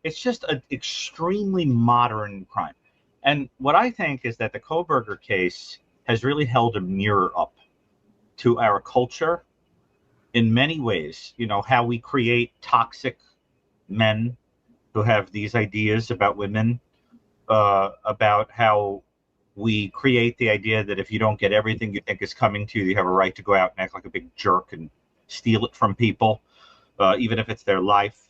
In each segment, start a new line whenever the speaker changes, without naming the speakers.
it's just an extremely modern crime. And what I think is that the Kohberger case has really held a mirror up to our culture in many ways. You know, how we create toxic men who have these ideas about women, about how we create the idea that if you don't get everything you think is coming to you, you have a right to go out and act like a big jerk and steal it from people, even if it's their life.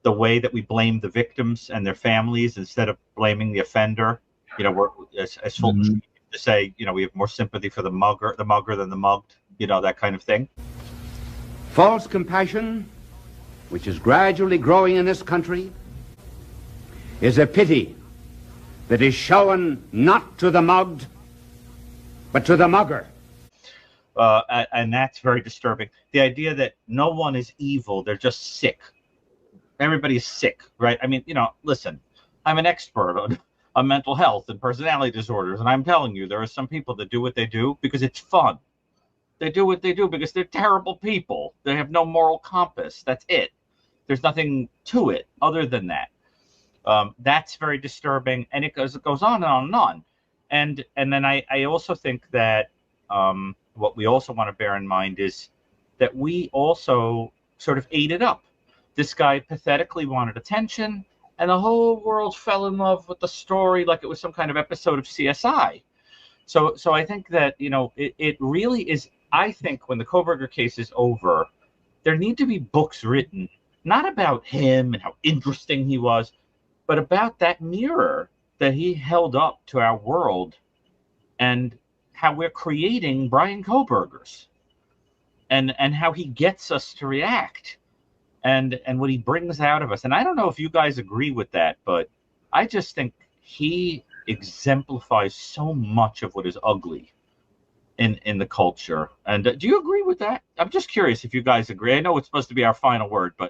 The way that we blame the victims and their families instead of blaming the offender. You know, we're, as Fulton used to say, you know, we have more sympathy for the mugger than the mugged, you know, that kind of thing.
False compassion, which is gradually growing in this country, is a pity that is shown not to the mugged, but to the mugger.
And that's very disturbing. The idea that no one is evil, they're just sick. Everybody's sick, right? I mean, you know, listen, I'm an expert on mental health and personality disorders, and I'm telling you, there are some people that do what they do because it's fun. They do what they do because they're terrible people. They have no moral compass. That's it. There's nothing to it other than that. That's very disturbing, and it goes on and on and on. And then I also think that what we also want to bear in mind is that we also sort of ate it up. This guy pathetically wanted attention, and the whole world fell in love with the story like it was some kind of episode of CSI. So I think that, you know, it really is. I think when the Kohberger case is over, there need to be books written, not about him and how interesting he was, but about that mirror that he held up to our world and how we're creating Brian Kohbergers and how he gets us to react and what he brings out of us. And I don't know if you guys agree with that, but I just think he exemplifies so much of what is ugly in the culture. And do you agree with that? I'm just curious if you guys agree. I know it's supposed to be our final word, but